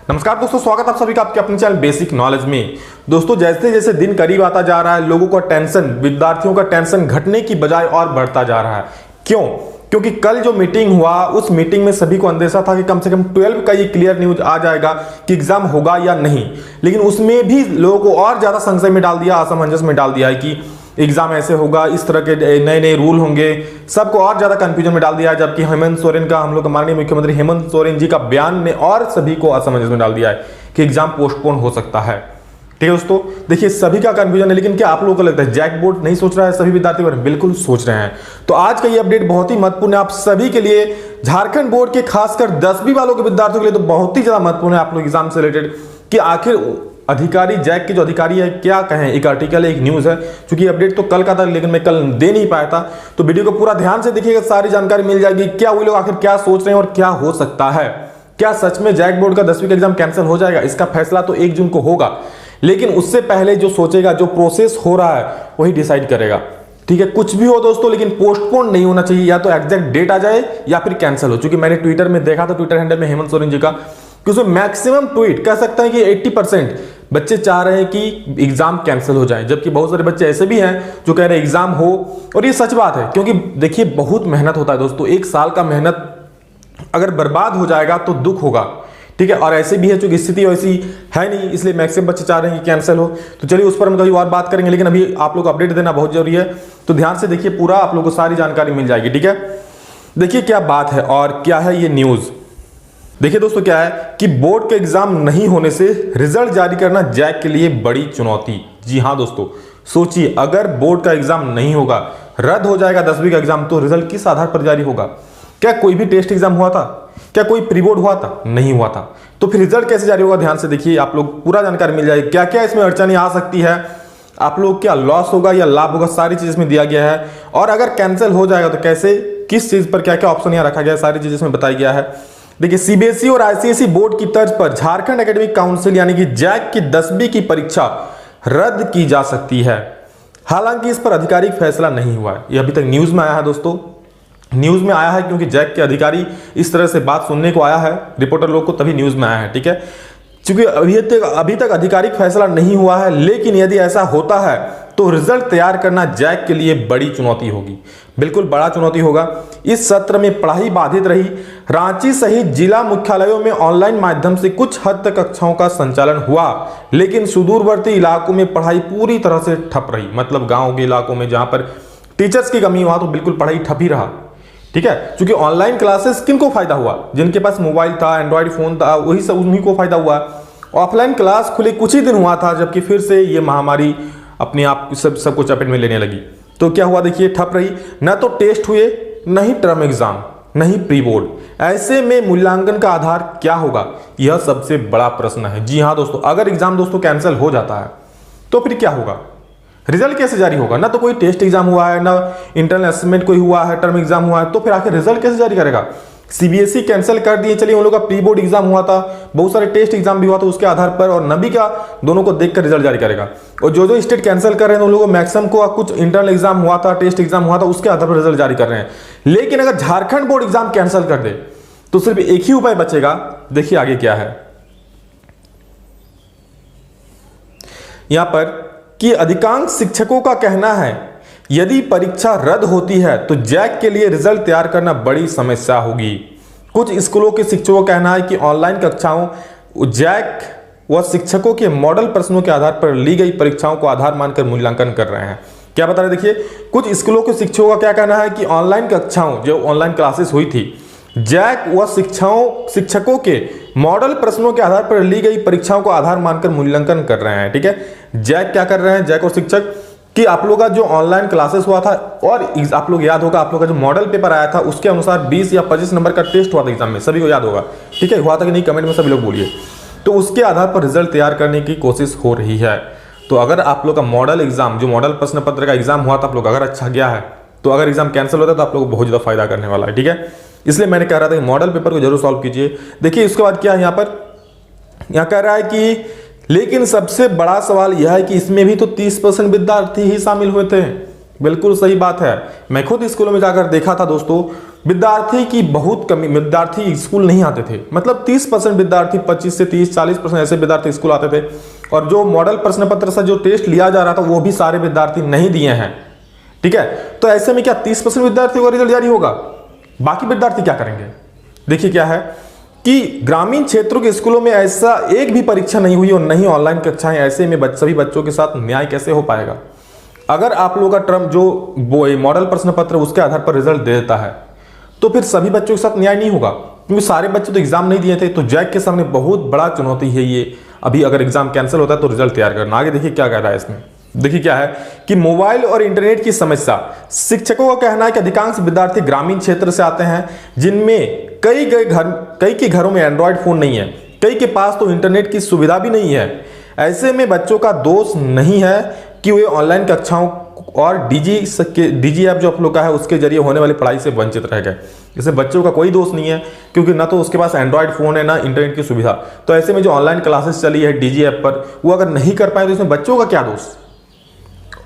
नमस्कार दोस्तों, स्वागत आप सभी का आपके अपने चैनल बेसिक नॉलेज में। दोस्तों जैसे जैसे दिन करीब आता जा रहा है, लोगों का टेंशन, विद्यार्थियों का टेंशन घटने की बजाय और बढ़ता जा रहा है। क्यों? क्योंकि कल जो मीटिंग हुआ उस मीटिंग में सभी को अंदेशा था कि कम से कम 12 का ये क्लियर न्यूज आ जाएगा कि एग्जाम होगा या नहीं, लेकिन उसमें भी लोगों को और ज्यादा संशय में डाल दिया, असमंजस में डाल दिया है कि एग्जाम ऐसे होगा, इस तरह के नए नए रूल होंगे, सबको और ज्यादा कंफ्यूजन में डाल दिया है। जबकि हेमंत सोरेन का, हम लोग का माननीय मुख्यमंत्री हेमंत सोरेन जी का बयान ने और सभी को असमंजस में डाल दिया है कि एग्जाम पोस्टपोन हो सकता है। ठीक है दोस्तों, देखिए सभी का कंफ्यूजन है, लेकिन क्या आप लोगों को लगता है जैक बोर्ड नहीं सोच रहा है? सभी विद्यार्थी बिल्कुल सोच रहे हैं। तो आज का ये अपडेट बहुत ही महत्वपूर्ण है आप सभी के लिए, झारखंड बोर्ड के खासकर 10वीं वालों के विद्यार्थियों के लिए तो बहुत ही ज्यादा महत्वपूर्ण है आप लोग एग्जाम से रिलेटेड कि आखिर अधिकारी, जैक के जो अधिकारी है क्या कहें। एक आर्टिकल है, एक न्यूज है, क्योंकि अपडेट तो कल का था लेकिन मैं कल दे नहीं पाया था, तो वीडियो को पूरा ध्यान से देखिएगा, सारी जानकारी मिल जाएगी। क्या वो लोग आखिर क्या सोच रहे हैं और क्या हो सकता है। क्या सच में जैक बोर्ड का 10वीं का एग्जाम कैंसिल हो जाएगा? इसका फैसला तो 1 जून को होगा, लेकिन उससे पहले जो सोचेगा, जो प्रोसेस हो रहा है वही डिसाइड करेगा। ठीक है, कुछ भी हो दोस्तों, लेकिन पोस्टपोन नहीं होना चाहिए। या तो एग्जैक्ट डेट आ जाए या फिर कैंसिल हो। क्योंकि मैंने ट्विटर में देखा था, ट्विटर हैंडल में हेमंत सोरेन जी का, कि उसमें मैक्सिमम ट्वीट कह सकते हैं कि 80% बच्चे चाह रहे हैं कि एग्जाम कैंसिल हो जाए, जबकि बहुत सारे बच्चे ऐसे भी हैं जो कह रहे हैं एग्जाम हो। और ये सच बात है, क्योंकि देखिए बहुत मेहनत होता है दोस्तों, 1 साल का मेहनत अगर बर्बाद हो जाएगा तो दुख होगा। ठीक है, और ऐसे भी है चूंकि स्थिति वैसी है नहीं, इसलिए मैक्सिमम बच्चे चाह रहे हैं कि कैंसिल हो। तो चलिए उस पर हम कभी और बात करेंगे, लेकिन अभी आप लोग अपडेट देना बहुत जरूरी है, तो ध्यान से देखिए, पूरा आप लोगों को सारी जानकारी मिल जाएगी। ठीक है, देखिए क्या बात है और क्या है ये न्यूज। देखिए दोस्तों, क्या है कि बोर्ड के एग्जाम नहीं होने से रिजल्ट जारी करना जैक के लिए बड़ी चुनौती। जी हां दोस्तों, सोचिए अगर बोर्ड का एग्जाम नहीं होगा, रद्द हो जाएगा 10वीं का एग्जाम, तो रिजल्ट किस आधार पर जारी होगा? क्या कोई भी टेस्ट एग्जाम हुआ था? क्या कोई प्री बोर्ड हुआ था? नहीं हुआ था। तो फिर रिजल्ट कैसे जारी होगा? ध्यान से देखिए, आप लोग पूरा जानकारी मिल जाएगी। क्या क्या इसमें अड़चनें आ सकती है, आप लोग क्या लॉस होगा या लाभ होगा, सारी चीज इसमें दिया गया है। और अगर कैंसिल हो जाएगा तो कैसे, किस चीज पर क्या क्या ऑप्शन यहाँ रखा गया है, सारी चीज इसमें बताया गया है। देखिए सीबीएसई और आईसीएसई बोर्ड की तर्ज पर झारखंड एकेडमिक काउंसिल यानी कि जैक की 10वीं की परीक्षा रद्द की जा सकती है। हालांकि इस पर आधिकारिक फैसला नहीं हुआ है, यह अभी तक न्यूज में आया है दोस्तों, न्यूज में आया है क्योंकि जैक के अधिकारी इस तरह से बात सुनने को आया है रिपोर्टर लोग को, तभी न्यूज में आया है। ठीक है, क्योंकि अभी तक आधिकारिक फैसला नहीं हुआ है, लेकिन यदि ऐसा होता है तो रिजल्ट तैयार करना जैक के लिए बड़ी चुनौती होगी, बिल्कुल बड़ा चुनौती होगा। इस सत्र में पढ़ाई बाधित रही, रांची सहित जिला मुख्यालयों में ऑनलाइन माध्यम से कुछ हद तक कक्षाओं का संचालन हुआ, लेकिन सुदूरवर्ती इलाकों में पढ़ाई पूरी तरह से ठप रही। मतलब गांव के इलाकों में जहां पर टीचर्स की कमी हुआ तो बिल्कुल पढ़ाई ठप ही रहा। ठीक है, क्योंकि ऑनलाइन क्लासेस किनको फायदा हुआ? जिनके पास मोबाइल था, एंड्रॉइड फोन था, वही सब उन्हीं को फायदा हुआ। ऑफलाइन क्लास खुले कुछ ही दिन हुआ था, जबकि फिर से ये महामारी अपने आप सबको चपेट में लेने लगी। तो क्या हुआ देखिए, ठप रही, न तो टेस्ट हुए, न ही टर्म एग्जाम, न ही प्री बोर्ड। ऐसे में मूल्यांकन का आधार क्या होगा, यह सबसे बड़ा प्रश्न है। जी हाँ दोस्तों, अगर एग्जाम दोस्तों कैंसिल हो जाता है तो फिर क्या होगा? रिजल्ट कैसे जारी होगा? ना तो कोई टेस्ट एग्जाम हुआ है, ना इंटरनल असेसमेंट कोई हुआ है, टर्म एग्जाम हुआ है, तो फिर आखिर रिजल्ट कैसे जारी करेगा? सीबीएसई कैंसिल कर दिए, चलिए उन लोगों का प्री बोर्ड एग्जाम हुआ था, बहुत सारे टेस्ट एग्जाम भी हुआ था, उसके आधार पर और नबी का दोनों को देखकर रिजल्ट जारी करेगा। और जो जो स्टेट कैंसिल कर रहे हैं उन लोगों को मैक्सिमम को कुछ इंटरनल एग्जाम हुआ था, टेस्ट एग्जाम हुआ था, उसके आधार पर रिजल्ट जारी कर रहे हैं। लेकिन अगर झारखंड बोर्ड एग्जाम कैंसिल कर दे तो सिर्फ एक ही उपाय बचेगा। देखिए आगे क्या है यहां पर, कि अधिकांश शिक्षकों का कहना है यदि परीक्षा रद्द होती है तो जैक के लिए रिजल्ट तैयार करना बड़ी समस्या होगी। कुछ स्कूलों के शिक्षकों का कहना है कि ऑनलाइन कक्षाओं जैक व शिक्षकों के मॉडल प्रश्नों के आधार पर ली गई परीक्षाओं को आधार मानकर मूल्यांकन कर रहे हैं। क्या बता रहे, देखिए कुछ स्कूलों के शिक्षकों का क्या कहना है कि ऑनलाइन कक्षाओं, जो ऑनलाइन क्लासेस हुई थी, जैक व शिक्षकों के मॉडल प्रश्नों के आधार पर ली गई परीक्षाओं को आधार मानकर मूल्यांकन कर रहे हैं। ठीक है, जैक क्या कर रहे हैं, जैक और शिक्षक, कि आप लोग का जो ऑनलाइन क्लासेस हुआ था और आप लोग याद होगा, आप लोग का जो मॉडल पेपर आया था उसके अनुसार 20 या 25 नंबर का टेस्ट हुआ था एग्जाम में, सभी को याद होगा। ठीक है, हुआ था कि नहीं, कमेंट में सभी लोग बोलिए। तो उसके आधार पर रिजल्ट तैयार करने की कोशिश हो रही है। तो अगर आप लोग का मॉडल एग्जाम, जो मॉडल प्रश्न पत्र का एग्जाम हुआ था, आप लोग अगर अच्छा गया है, तो अगर एग्जाम कैंसिल होता है तो आप लोग को बहुत ज्यादा फायदा करने वाला है। ठीक है, इसलिए मैंने कह रहा था कि मॉडल पेपर को जरूर सॉल्व कीजिए। देखिए इसके बाद क्या है, यहाँ कह रहा है कि लेकिन सबसे बड़ा सवाल यह है कि इसमें भी तो 30% विद्यार्थी ही शामिल हुए थे। बिल्कुल सही बात है। मैं खुद स्कूलों में जाकर देखा था दोस्तों, विद्यार्थी की बहुत कमी, विद्यार्थी स्कूल नहीं आते थे। मतलब 30% विद्यार्थी, 25 से 30-40% ऐसे विद्यार्थी स्कूल आते थे, और जो मॉडल प्रश्न पत्र से जो टेस्ट लिया जा रहा था वो भी सारे विद्यार्थी नहीं दिए हैं। ठीक है, तो ऐसे में क्या 30% विद्यार्थियों का रिजल्ट जारी होगा? बाकी विद्यार्थी क्या करेंगे? देखिए क्या है कि ग्रामीण क्षेत्रों के स्कूलों में ऐसा एक भी परीक्षा नहीं हुई और नहीं ऑनलाइन कक्षाएं। ऐसे में सभी बच्चों के साथ न्याय कैसे हो पाएगा? अगर आप लोगों का टर्म जो मॉडल प्रश्न पत्र उसके आधार पर रिजल्ट दे देता है तो फिर सभी बच्चों के साथ न्याय नहीं होगा, क्योंकि सारे बच्चे तो एग्जाम नहीं दिए थे। तो जैक के सामने बहुत बड़ा चुनौती है ये। अभी अगर एग्जाम कैंसिल होता है तो रिजल्ट तैयार करना। आगे देखिए क्या कह रहा है इसमें। देखिए क्या है कि मोबाइल और इंटरनेट की समस्या। शिक्षकों का कहना है कि अधिकांश विद्यार्थी ग्रामीण क्षेत्र से आते हैं, जिनमें कई के घरों में एंड्रॉयड फोन नहीं है, कई के पास तो इंटरनेट की सुविधा भी नहीं है। ऐसे में बच्चों का दोष नहीं है कि वे ऑनलाइन कक्षाओं और डीजी ऐप जो आप लोग का है उसके जरिए होने वाली पढ़ाई से वंचित रह गए। इससे बच्चों का कोई दोष नहीं है, क्योंकि ना तो उसके पास एंड्रॉयड फोन है ना इंटरनेट की सुविधा। तो ऐसे में जो ऑनलाइन क्लासेस चली है डीजी ऐप पर, वो अगर नहीं कर पाए तो इसमें बच्चों का क्या दोष?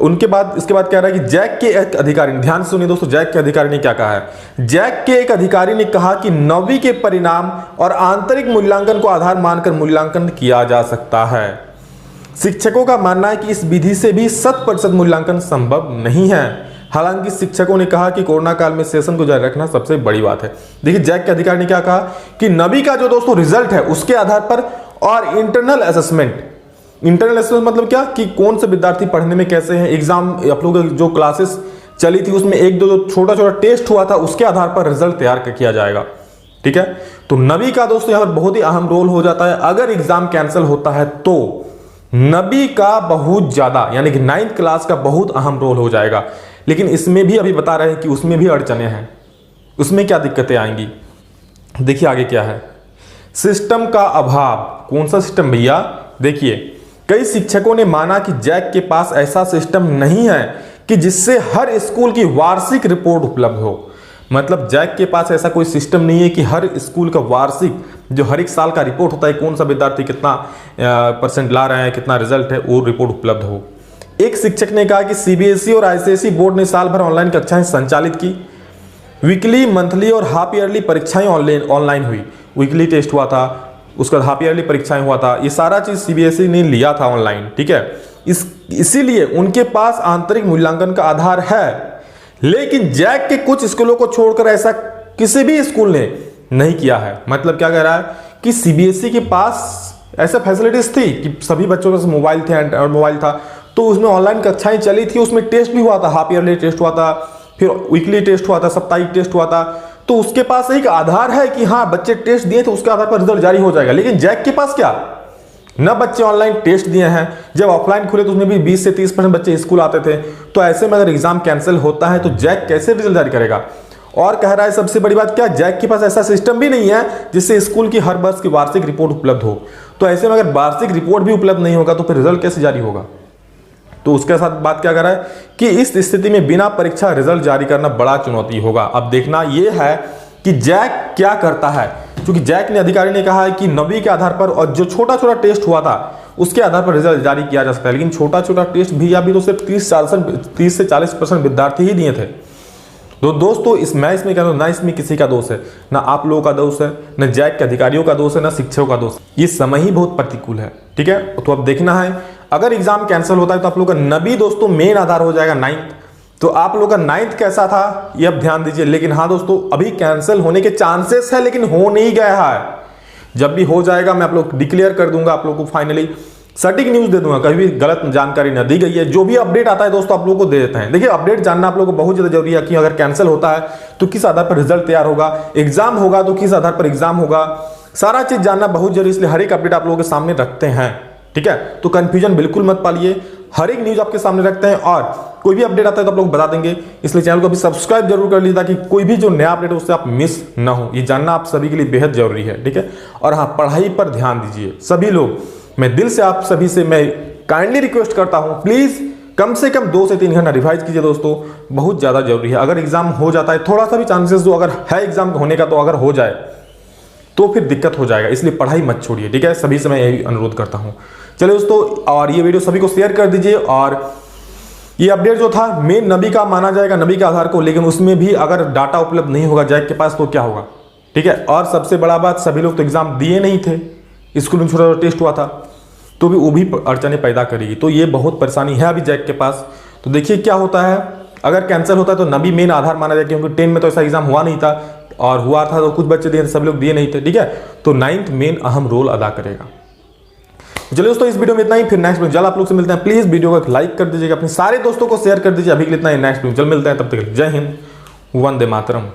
इसके बाद कह रहा है कि जैक के एक अधिकारी ने, ध्यान से सुनिए दोस्तों, जैक के अधिकारी ने क्या कहा है। जैक के एक अधिकारी ने कहा कि 9वीं के परिणाम और आंतरिक मूल्यांकन को आधार मानकर मूल्यांकन किया जा सकता है। शिक्षकों का मानना है कि इस विधि से भी 100% मूल्यांकन संभव नहीं है। हालांकि शिक्षकों ने कहा कि कोरोना काल में सेशन को जारी रखना सबसे बड़ी बात है। देखिए जैक के अधिकारी ने क्या कहा कि 9वीं का जो दोस्तों रिजल्ट है उसके आधार पर, और इंटरनल असेसमेंट मतलब क्या कि कौन से विद्यार्थी पढ़ने में कैसे हैं, एग्जाम आप लोगों की जो क्लासेस चली थी उसमें एक दो जो छोटा छोटा टेस्ट हुआ था उसके आधार पर रिजल्ट तैयार किया जाएगा। ठीक है, तो 9वीं का दोस्तों यहाँ पर बहुत ही अहम रोल हो जाता है। अगर एग्जाम कैंसिल होता है तो 9वीं का बहुत ज्यादा, यानी कि 9th क्लास का बहुत अहम रोल हो जाएगा। लेकिन इसमें भी अभी बता रहे हैं कि उसमें भी अड़चने हैं, उसमें क्या दिक्कतें आएंगी। देखिए आगे क्या है, सिस्टम का अभाव। कौन सा सिस्टम भैया? देखिए कई शिक्षकों ने माना कि जैक के पास ऐसा सिस्टम नहीं है कि जिससे हर स्कूल की वार्षिक रिपोर्ट उपलब्ध हो। मतलब जैक के पास ऐसा कोई सिस्टम नहीं है कि हर स्कूल का वार्षिक जो हर एक साल का रिपोर्ट होता है, कौन सा विद्यार्थी कितना % ला रहे हैं, कितना रिजल्ट है, वो रिपोर्ट उपलब्ध हो। एक शिक्षक ने कहा कि सीबीएसई और आईसीएसई बोर्ड ने साल भर ऑनलाइन कक्षाएं संचालित की। वीकली, मंथली और हाफ ईयरली परीक्षाएं ऑनलाइन हुई। वीकली टेस्ट हुआ था, उसका हाफ ईयरली परीक्षाएं हुआ था, ये सारा चीज सीबीएसई ने लिया था ऑनलाइन। ठीक है, इसीलिए उनके पास आंतरिक मूल्यांकन का आधार है। लेकिन जैक के कुछ स्कूलों को छोड़कर ऐसा किसी भी स्कूल ने नहीं किया है। मतलब क्या कह रहा है कि सीबीएसई के पास ऐसा फैसिलिटीज थी कि सभी बच्चों के पास मोबाइल थे और मोबाइल था, तो उसमें ऑनलाइन कक्षाएं चली थी, उसमें टेस्ट भी हुआ था, हाफ ईयरली टेस्ट हुआ था, फिर वीकली टेस्ट हुआ था, साप्ताहिक टेस्ट हुआ था। तो उसके पास एक आधार है कि हाँ बच्चे टेस्ट दिए तो उसके आधार पर रिजल्ट जारी हो जाएगा। लेकिन जैक के पास क्या, न बच्चे ऑनलाइन टेस्ट दिए हैं। जब ऑफलाइन खुले तो उसमें भी 20 से 30% बच्चे स्कूल आते थे। तो ऐसे में अगर एग्जाम कैंसिल होता है तो जैक कैसे रिजल्ट जारी करेगा? और कह रहा है सबसे बड़ी बात क्या, जैक के पास ऐसा सिस्टम भी नहीं है जिससे स्कूल की हर वर्ष की वार्षिक रिपोर्ट उपलब्ध हो। तो ऐसे में अगर वार्षिक रिपोर्ट भी उपलब्ध नहीं होगा तो फिर रिजल्ट कैसे जारी होगा? तो उसके साथ बात क्या कर रहा है कि इस स्थिति में बिना परीक्षा रिजल्ट जारी करना बड़ा चुनौती होगा। अब देखना यह है कि जैक क्या करता है, क्योंकि जैक ने, अधिकारी ने कहा है कि 9वीं के आधार पर और जो छोटा छोटा टेस्ट हुआ था उसके आधार पर रिजल्ट जारी किया जा सकता है। लेकिन छोटा छोटा टेस्ट भी अभी तो सिर्फ 30 से 40% विद्यार्थी ही दिए थे। तो दोस्तों इसमें क्या ना इसमें किसी का दोष है, ना आप लोगों का दोष है, न जैक के अधिकारियों का दोष है, ना शिक्षकों का दोष। ये समय ही बहुत प्रतिकूल है। ठीक है, तो अब देखना है अगर एग्जाम कैंसिल होता है तो आप लोगों का 9वीं दोस्तों मेन आधार हो जाएगा 9th। तो आप लोगों का 9th कैसा था ये अब ध्यान दीजिए। लेकिन हाँ दोस्तों अभी कैंसिल होने के चांसेस है, लेकिन हो नहीं गया है। जब भी हो जाएगा मैं आप लोग डिक्लेयर कर दूंगा, आप लोगों को फाइनली सटीक न्यूज दे दूंगा, कभी भी गलत जानकारी न दी गई है। जो भी अपडेट आता है दोस्तों आप लोगों को दे देते हैं। देखिए अपडेट जानना आप लोगों को बहुत ज्यादा जरूरी है कि अगर कैंसिल होता है तो किस आधार पर रिजल्ट तैयार होगा, एग्जाम होगा तो किस आधार पर एग्जाम होगा, सारा चीज जानना बहुत जरूरी, इसलिए हर एक अपडेट आप लोगों के सामने रखते हैं। ठीक है, तो कंफ्यूजन बिल्कुल मत पालिए, हर एक न्यूज आपके सामने रखते हैं और कोई भी अपडेट आता है तो आप लोग बता देंगे। इसलिए चैनल को अभी सब्सक्राइब जरूर कर लीजिए ताकि कोई भी जो नया अपडेट है उससे आप मिस ना हो। ये जानना आप सभी के लिए बेहद जरूरी है। ठीक है, और हाँ पढ़ाई पर ध्यान दीजिए सभी लोग। मैं दिल से आप सभी से मैं काइंडली रिक्वेस्ट करता हूं, प्लीज कम से कम 2 से 3 घंटा रिवाइज कीजिए दोस्तों, बहुत ज्यादा जरूरी है। अगर एग्जाम हो जाता है, थोड़ा सा भी चांसेस जो अगर है एग्जाम होने का, तो अगर हो जाए तो फिर दिक्कत हो जाएगा। इसलिए पढ़ाई मत छोड़िए। ठीक है, सभी से मैं यही अनुरोध करता हूं। चलिए दोस्तों, और ये वीडियो सभी को शेयर कर दीजिए और ये अपडेट जो था मेन नबी का माना जाएगा, नबी के आधार को, लेकिन उसमें भी अगर डाटा उपलब्ध नहीं होगा जैक के पास तो क्या होगा, ठीक है। और सबसे बड़ा बात, सभी लोग तो एग्जाम दिए नहीं थे, स्कूल में छोटा टेस्ट हुआ था, तो भी वो भी अड़चनें पैदा करेगी। तो ये बहुत परेशानी है अभी जैक के पास। तो देखिए क्या होता है, अगर कैंसिल होता है तो नबी मेन आधार माना जाएगा, क्योंकि 10 में तो ऐसा एग्जाम हुआ नहीं था, और हुआ था तो कुछ बच्चे दिए थे, सब लोग दिए नहीं थे, ठीक है। तो 9th मेन अहम रोल अदा करेगा। चलिए दोस्तों, इस वीडियो में इतना ही, फिर नेक्स्ट वीडियो जल्द आप लोग से मिलते हैं। प्लीज वीडियो को लाइक कर दीजिएगा, अपने सारे दोस्तों को शेयर कर दीजिए। अभी के लिए इतना ही, नेक्स्ट वीडियो जल्द मिलते हैं, तब तक जय हिंद, वंदे मातरम।